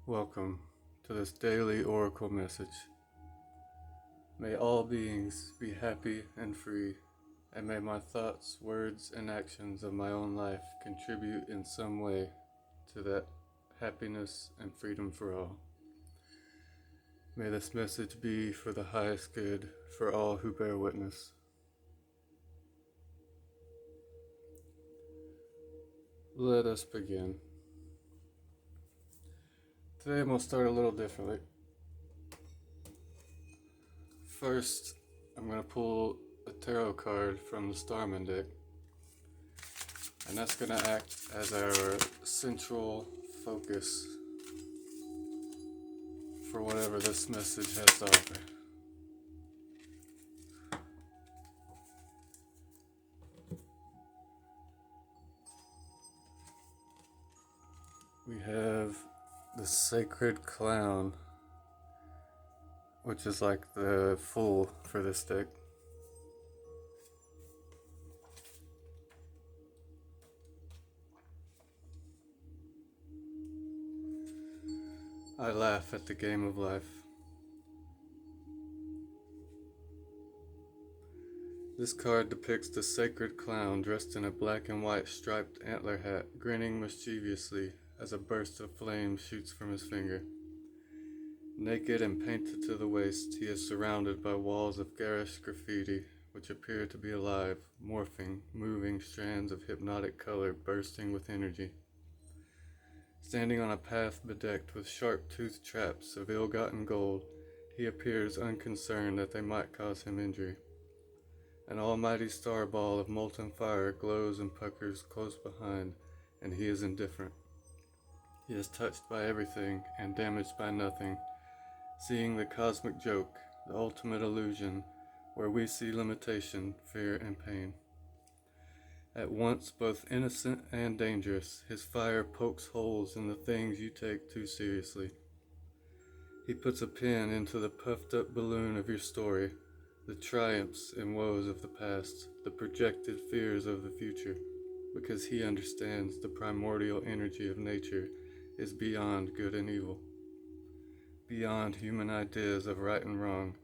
Welcome to this daily oracle message. May all beings be happy and free, and may my thoughts, words, and actions of my own life contribute in some way to that happiness and freedom for all. May this message be for the highest good for all who bear witness. Let us begin. Today I'm going to start a little differently. First, I'm going to pull a tarot card from the Starman deck, and that's going to act as our central focus for whatever this message has to offer. We have the Sacred Clown, which is like the Fool for this deck. I laugh at the game of life. This card depicts the Sacred Clown dressed in a black and white striped antler hat, grinning mischievously as a burst of flame shoots from his finger. Naked and painted to the waist, he is surrounded by walls of garish graffiti, which appear to be alive, morphing, moving strands of hypnotic color bursting with energy. Standing on a path bedecked with sharp-toothed traps of ill-gotten gold, he appears unconcerned that they might cause him injury. An almighty star ball of molten fire glows and puckers close behind, and he is indifferent. He is touched by everything and damaged by nothing, seeing the cosmic joke, the ultimate illusion, where we see limitation, fear, and pain. At once both innocent and dangerous, his fire pokes holes in the things you take too seriously. He puts a pin into the puffed-up balloon of your story, the triumphs and woes of the past, the projected fears of the future, because he understands the primordial energy of nature is beyond good and evil, beyond human ideas of right and wrong.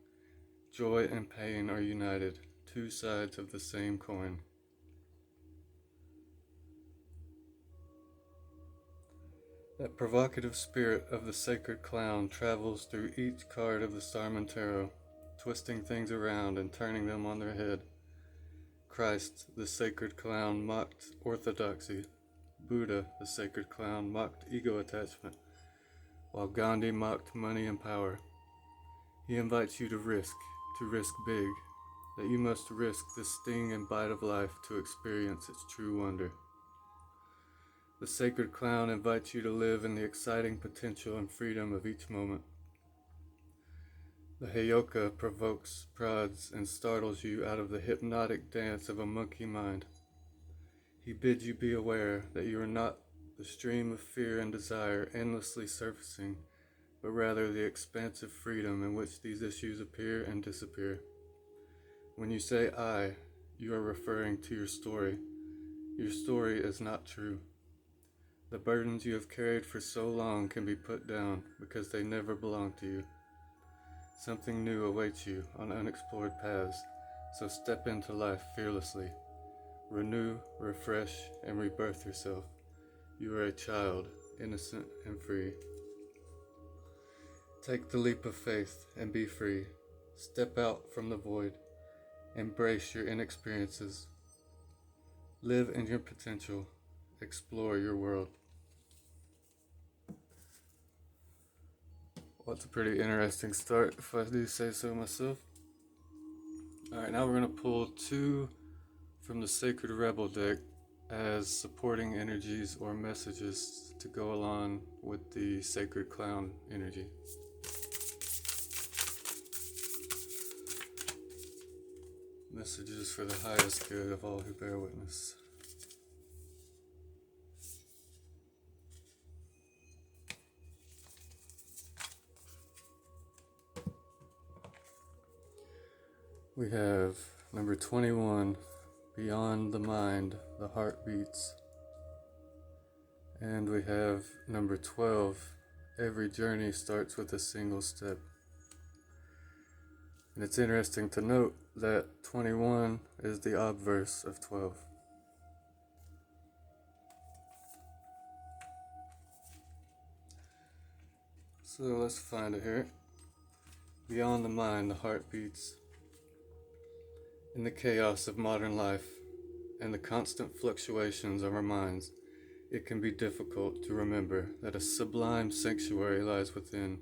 Joy and pain are united, two sides of the same coin. That provocative spirit of the Sacred Clown travels through each card of the Starman Tarot, twisting things around and turning them on their head. Christ, the Sacred Clown, mocked orthodoxy. Buddha, the Sacred Clown, mocked ego attachment, while Gandhi mocked money and power. He invites you to risk big, that you must risk the sting and bite of life to experience its true wonder. The Sacred Clown invites you to live in the exciting potential and freedom of each moment. The Heyoka provokes, prods, and startles you out of the hypnotic dance of a monkey mind. He bids you be aware that you are not the stream of fear and desire endlessly surfacing, but rather the expansive freedom in which these issues appear and disappear. When you say I, you are referring to your story. Your story is not true. The burdens you have carried for so long can be put down because they never belong to you. Something new awaits you on unexplored paths, so step into life fearlessly. Renew, refresh, and rebirth yourself. You are a child, innocent and free. Take the leap of faith and be free. Step out from the void. Embrace your inexperiences. Live in your potential. Explore your world. Well, that's a pretty interesting start, if I do say so myself. Alright, now we're going to pull two from the Sacred Rebel deck as supporting energies or messages to go along with the Sacred Clown energy. Messages for the highest good of all who bear witness. We have number 21, Beyond the Mind, the Heart Beats. And we have number 12, Every journey starts with a single step. And it's interesting to note that 21 is the obverse of 12. So let's find it here. Beyond the mind, the heart beats. In the chaos of modern life and the constant fluctuations of our minds, it can be difficult to remember that a sublime sanctuary lies within,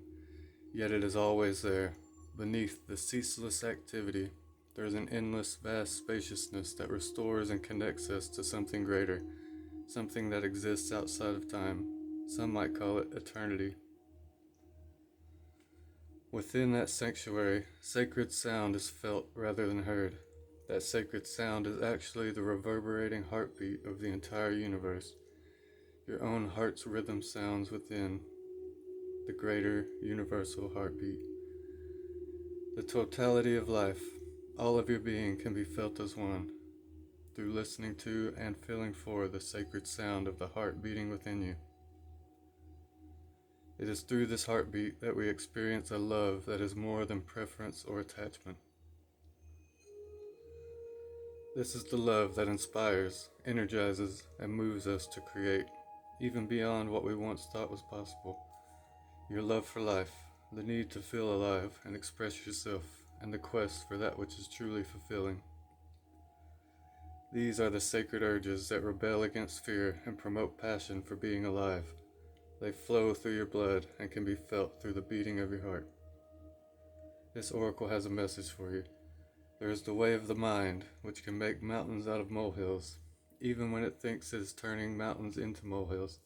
yet it is always there. Beneath the ceaseless activity, there is an endless, vast spaciousness that restores and connects us to something greater, something that exists outside of time. Some might call it eternity. Within that sanctuary, sacred sound is felt rather than heard. That sacred sound is actually the reverberating heartbeat of the entire universe. Your own heart's rhythm sounds within the greater universal heartbeat. The totality of life, all of your being can be felt as one, through listening to and feeling for the sacred sound of the heart beating within you. It is through this heartbeat that we experience a love that is more than preference or attachment. This is the love that inspires, energizes, and moves us to create, even beyond what we once thought was possible. Your love for life, the need to feel alive and express yourself, and the quest for that which is truly fulfilling. These are the sacred urges that rebel against fear and promote passion for being alive. They flow through your blood and can be felt through the beating of your heart. This oracle has a message for you. There is the way of the mind, which can make mountains out of molehills, even when it thinks it is turning mountains into molehills.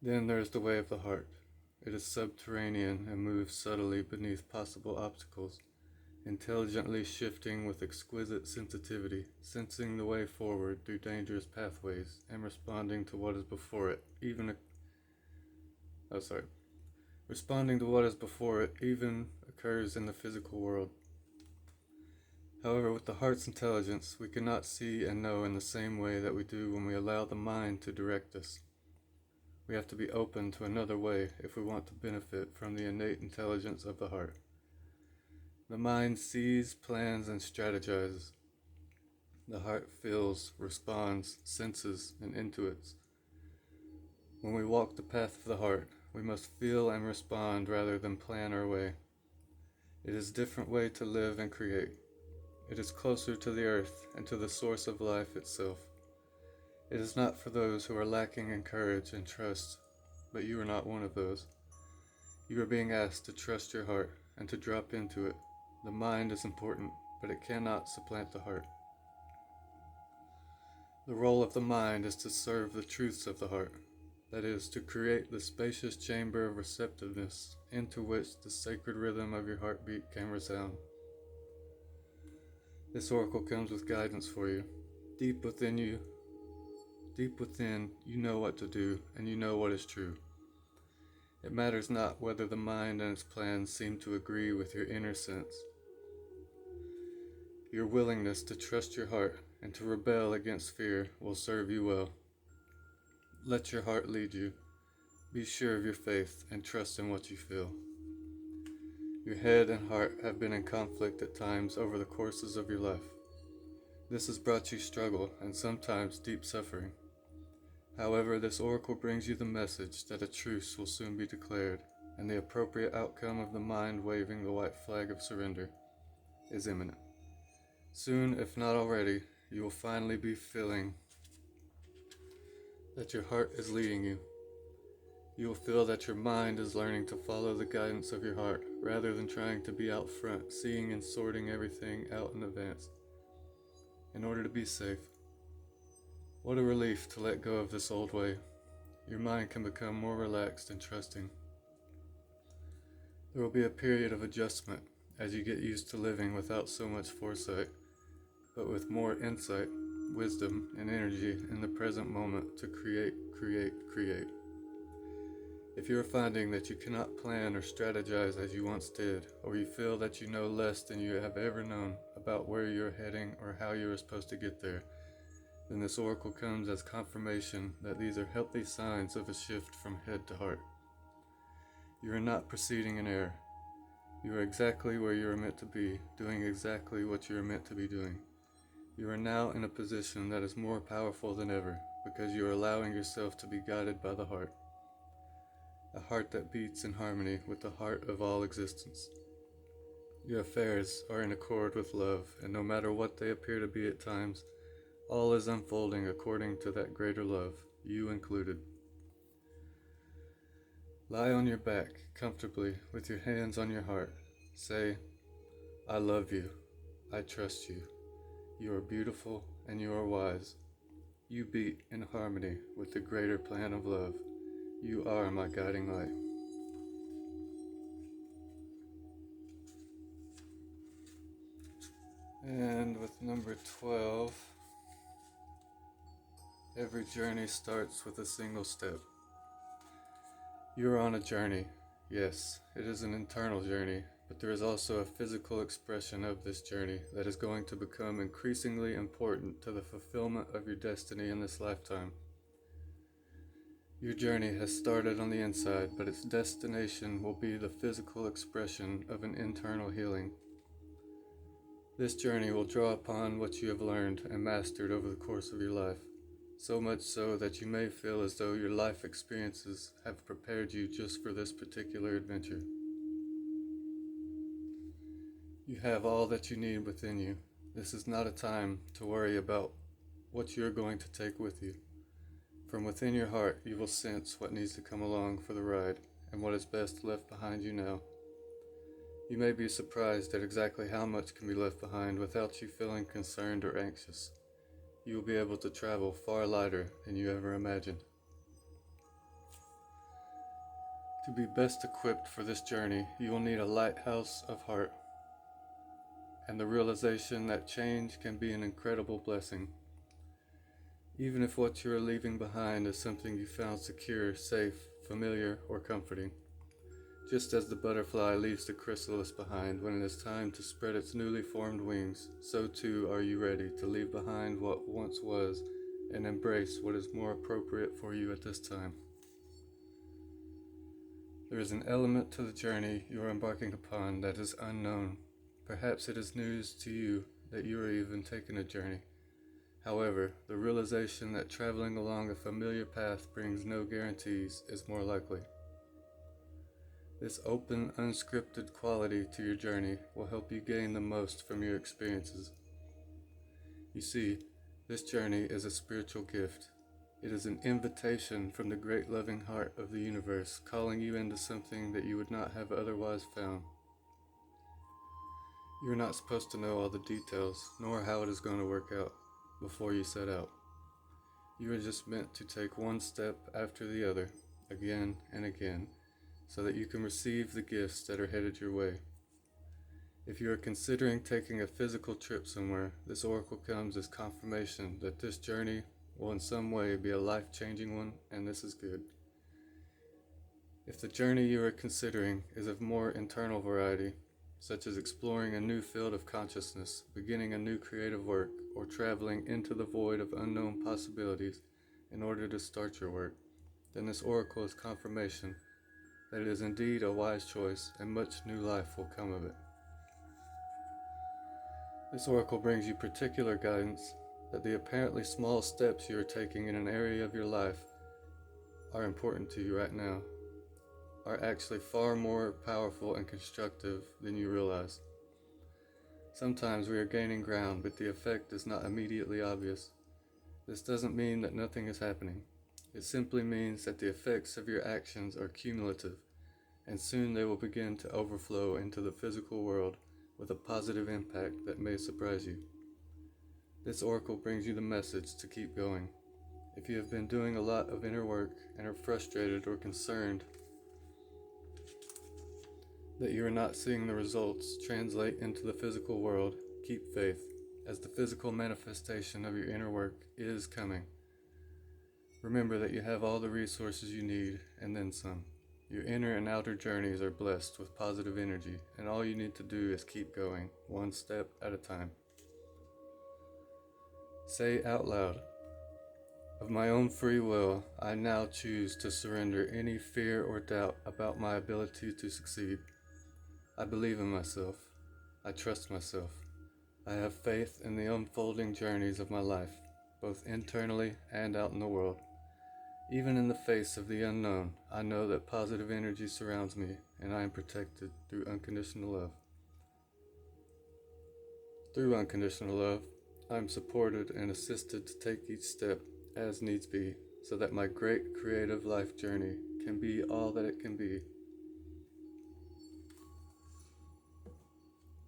Then there is the way of the heart. It is subterranean and moves subtly beneath possible obstacles, intelligently shifting with exquisite sensitivity, sensing the way forward through dangerous pathways, and responding to what is before it, responding to what is before it even occurs in the physical world. However, with the heart's intelligence, we cannot see and know in the same way that we do when we allow the mind to direct us. We have to be open to another way if we want to benefit from the innate intelligence of the heart. The mind sees, plans, and strategizes. The heart feels, responds, senses, and intuits. When we walk the path of the heart, we must feel and respond rather than plan our way. It is a different way to live and create. It is closer to the earth and to the source of life itself. It is not for those who are lacking in courage and trust, but you are not one of those. You are being asked to trust your heart and to drop into it. The mind is important, but it cannot supplant the heart. The role of the mind is to serve the truths of the heart, that is, to create the spacious chamber of receptiveness into which the sacred rhythm of your heartbeat can resound. This oracle comes with guidance for you. Deep within, you know what to do, and you know what is true. It matters not whether the mind and its plans seem to agree with your inner sense. Your willingness to trust your heart and to rebel against fear will serve you well. Let your heart lead you. Be sure of your faith and trust in what you feel. Your head and heart have been in conflict at times over the courses of your life. This has brought you struggle and sometimes deep suffering. However, this oracle brings you the message that a truce will soon be declared, and the appropriate outcome of the mind waving the white flag of surrender is imminent. Soon, if not already, you will finally be feeling that your heart is leading you. You will feel that your mind is learning to follow the guidance of your heart, rather than trying to be out front, seeing and sorting everything out in advance, in order to be safe. What a relief to let go of this old way. Your mind can become more relaxed and trusting. There will be a period of adjustment as you get used to living without so much foresight, but with more insight, wisdom, and energy in the present moment to create. If you are finding that you cannot plan or strategize as you once did, or you feel that you know less than you have ever known about where you are heading or how you are supposed to get there, then this oracle comes as confirmation that these are healthy signs of a shift from head to heart. You are not proceeding in error. You are exactly where you are meant to be, doing exactly what you are meant to be doing. You are now in a position that is more powerful than ever, because you are allowing yourself to be guided by the heart. A heart that beats in harmony with the heart of all existence. Your affairs are in accord with love, and no matter what they appear to be at times, all is unfolding according to that greater love, you included. Lie on your back, comfortably, with your hands on your heart. Say, I love you. I trust you. You are beautiful and you are wise. You beat in harmony with the greater plan of love. You are my guiding light. And with number 12, every journey starts with a single step. You are on a journey. Yes, it is an internal journey, but there is also a physical expression of this journey that is going to become increasingly important to the fulfillment of your destiny in this lifetime. Your journey has started on the inside, but its destination will be the physical expression of an internal healing. This journey will draw upon what you have learned and mastered over the course of your life, so much so that you may feel as though your life experiences have prepared you just for this particular adventure. You have all that you need within you. This is not a time to worry about what you are going to take with you. From within your heart, you will sense what needs to come along for the ride and what is best left behind you now. You may be surprised at exactly how much can be left behind without you feeling concerned or anxious. You will be able to travel far lighter than you ever imagined. To be best equipped for this journey, you will need a lighthouse of heart, and the realization that change can be an incredible blessing. Even if what you are leaving behind is something you found secure, safe, familiar, or comforting. Just as the butterfly leaves the chrysalis behind when it is time to spread its newly formed wings, so too are you ready to leave behind what once was and embrace what is more appropriate for you at this time. There is an element to the journey you are embarking upon that is unknown. Perhaps it is news to you that you are even taking a journey. However, the realization that traveling along a familiar path brings no guarantees is more likely. This open, unscripted quality to your journey will help you gain the most from your experiences. You see, this journey is a spiritual gift. It is an invitation from the great loving heart of the universe, calling you into something that you would not have otherwise found. You are not supposed to know all the details, nor how it is going to work out, before you set out. You are just meant to take one step after the other, again and again, so that you can receive the gifts that are headed your way. If you are considering taking a physical trip somewhere, this oracle comes as confirmation that this journey will in some way be a life-changing one, and this is good. If the journey you are considering is of more internal variety, such as exploring a new field of consciousness, beginning a new creative work, or traveling into the void of unknown possibilities in order to start your work, then this oracle is confirmation that it is indeed a wise choice and much new life will come of it. This oracle brings you particular guidance that the apparently small steps you are taking in an area of your life are important to you right now, are actually far more powerful and constructive than you realize. Sometimes we are gaining ground, but the effect is not immediately obvious. This doesn't mean that nothing is happening. It simply means that the effects of your actions are cumulative, and soon they will begin to overflow into the physical world with a positive impact that may surprise you. This oracle brings you the message to keep going. If you have been doing a lot of inner work and are frustrated or concerned that you are not seeing the results translate into the physical world, keep faith, as the physical manifestation of your inner work is coming. Remember that you have all the resources you need, and then some. Your inner and outer journeys are blessed with positive energy, and all you need to do is keep going, one step at a time. Say out loud, Of my own free will, I now choose to surrender any fear or doubt about my ability to succeed. I believe in myself. I trust myself. I have faith in the unfolding journeys of my life, both internally and out in the world. Even in the face of the unknown, I know that positive energy surrounds me and I am protected through unconditional love. Through unconditional love, I am supported and assisted to take each step as needs be so that my great creative life journey can be all that it can be.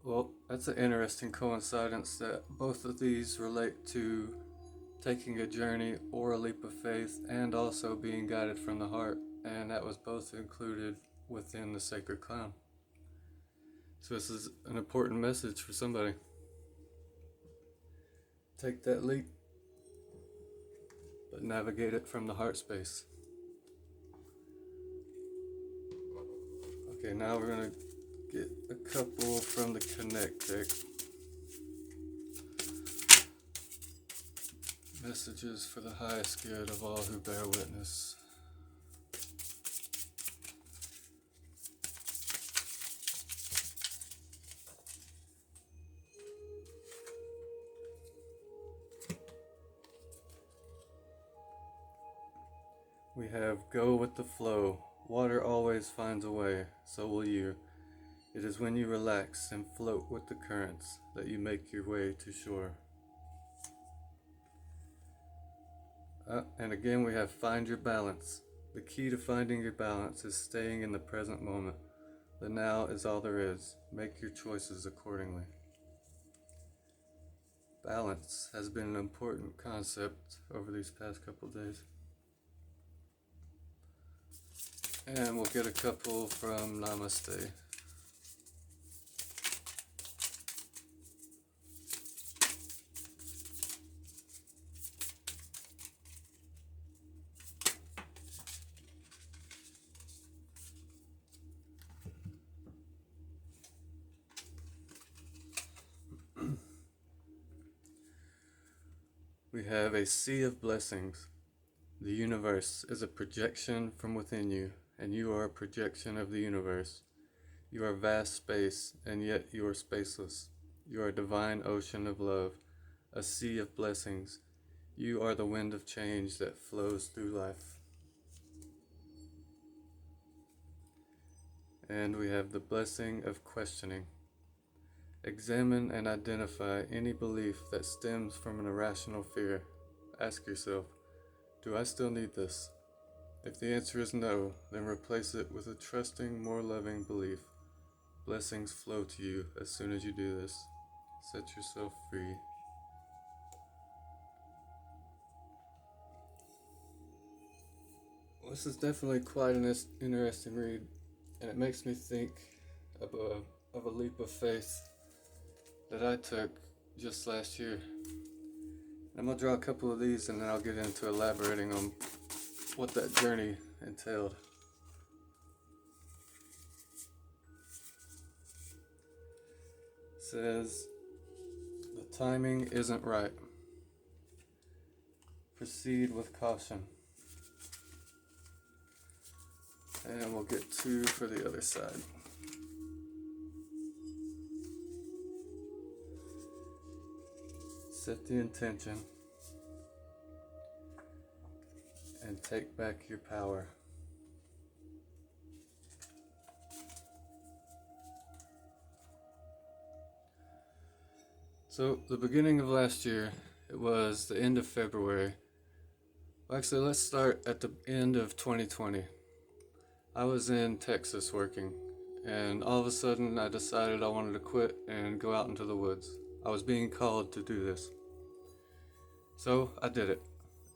Well, that's an interesting coincidence that both of these relate to taking a journey or a leap of faith and also being guided from the heart, and that was both included within the sacred clown. So this is an important message for somebody. Take that leap, but navigate it from the heart space. Okay, now we're going to get a couple from the Connect deck. Messages for the highest good of all who bear witness. We have go with the flow. Water always finds a way, so will you. It is when you relax and float with the currents that you make your way to shore. And again we have find your balance. The key to finding your balance is staying in the present moment. The now is all there is. Make your choices accordingly. Balance has been an important concept over these past couple days. And we'll get a couple from Namaste. We have a sea of blessings. The universe is a projection from within you, and you are a projection of the universe. You are vast space, and yet you are spaceless. You are a divine ocean of love, a sea of blessings. You are the wind of change that flows through life. And we have the blessing of questioning. Examine and identify any belief that stems from an irrational fear. Ask yourself, do I still need this? If the answer is no, then replace it with a trusting, more loving belief. Blessings flow to you as soon as you do this. Set yourself free. This is definitely quite an interesting read, and it makes me think of a leap of faith that I took just last year. I'm going to draw a couple of these and then I'll get into elaborating on what that journey entailed. It says, the timing isn't right. Proceed with caution. And we'll get two for the other side. Set the intention and take back your power. So the beginning of last year, it was the end of February. Actually, let's start at the end of 2020. I was in Texas working, and all of a sudden I decided I wanted to quit and go out into the woods. I was being called to do this. So I did it.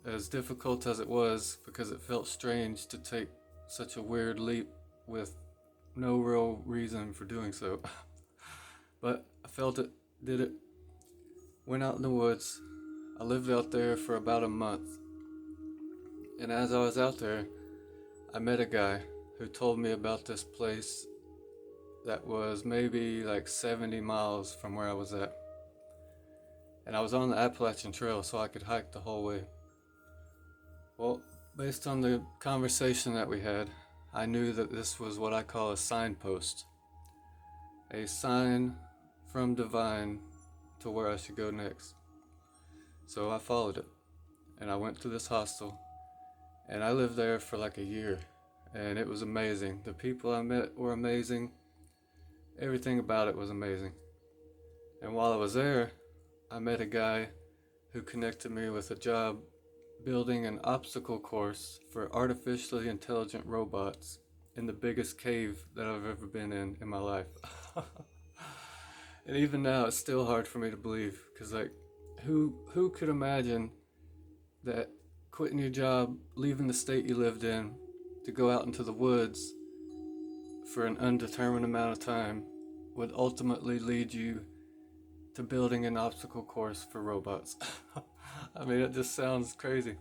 As difficult as it was, because it felt strange to take such a weird leap with no real reason for doing so. But I felt it, did it, went out in the woods. I lived out there for about a month. And as I was out there, I met a guy who told me about this place that was maybe like 70 miles from where I was at. And I was on the Appalachian Trail, so I could hike the whole way. Well, based on the conversation that we had, I knew that this was what I call a signpost. A sign from divine to where I should go next. So I followed it, and I went to this hostel, and I lived there for like a year, and it was amazing. The people I met were amazing. Everything about it was amazing. And while I was there, I met a guy who connected me with a job building an obstacle course for artificially intelligent robots in the biggest cave that I've ever been in my life. And even now, it's still hard for me to believe, because like, who could imagine that quitting your job, leaving the state you lived in, to go out into the woods for an undetermined amount of time would ultimately lead you to building an obstacle course for robots? I mean, it just sounds crazy,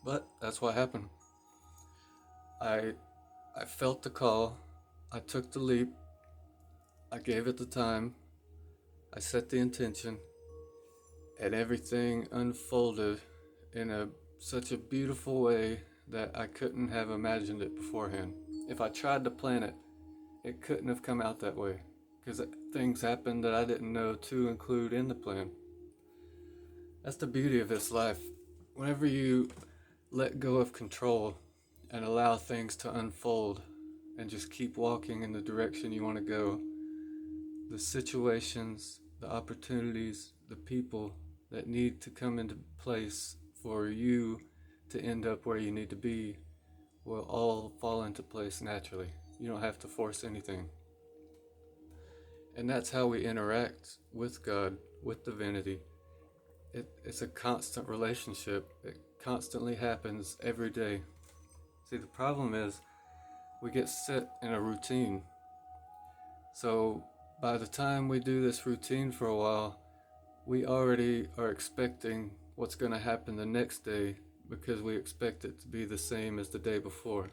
but that's what happened. I I felt the call. I took the leap. I gave it the time. I set the intention, and everything unfolded in such a beautiful way that I couldn't have imagined it beforehand. If I tried to plan it, it couldn't have come out that way, because things happened that I didn't know to include in the plan. That's the beauty of this life. Whenever you let go of control and allow things to unfold and just keep walking in the direction you want to go, the situations, the opportunities, the people that need to come into place for you to end up where you need to be will all fall into place naturally. You don't have to force anything. And that's how we interact with God, with divinity. It's a constant relationship. It constantly happens every day. See, the problem is we get set in a routine. So by the time we do this routine for a while, we already are expecting what's going to happen the next day, because we expect it to be the same as the day before.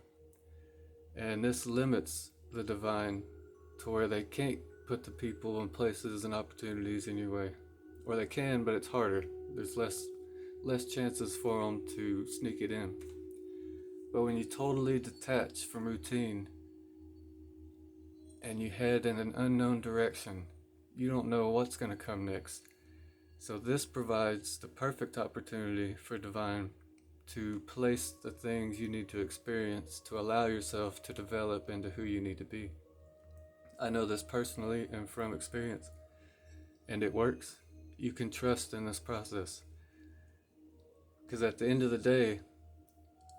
And this limits the divine to where they can't put the people and places and opportunities in your way. Or they can, but it's harder. There's less chances for them to sneak it in. But when you totally detach from routine and you head in an unknown direction, you don't know what's going to come next. So this provides the perfect opportunity for divine to place the things you need to experience to allow yourself to develop into who you need to be. I know this personally and from experience, and it works. You can trust in this process, because at the end of the day,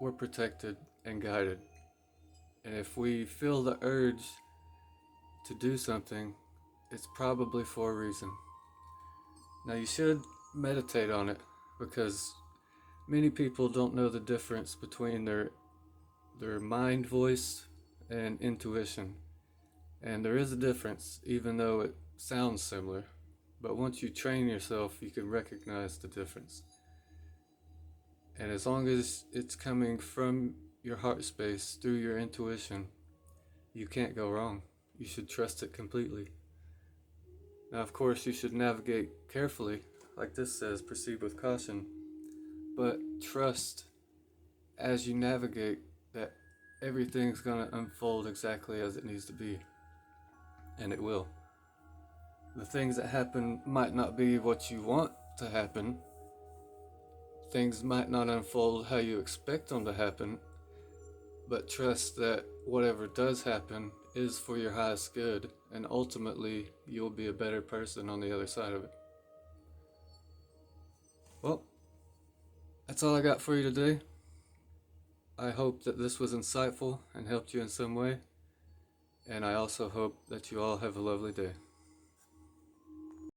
we're protected and guided. And if we feel the urge to do something, it's probably for a reason. Now, you should meditate on it, because many people don't know the difference between their mind voice and intuition. And there is a difference, even though it sounds similar. But once you train yourself, you can recognize the difference. And as long as it's coming from your heart space through your intuition, you can't go wrong. You should trust it completely. Now, of course, you should navigate carefully. Like this says, proceed with caution. But trust as you navigate that everything's going to unfold exactly as it needs to be. And it will. The things that happen might not be what you want to happen. Things might not unfold how you expect them to happen, but trust that whatever does happen is for your highest good, and ultimately you'll be a better person on the other side of it. Well, that's all I got for you today. I hope that this was insightful and helped you in some way, and I also hope that you all have a lovely day.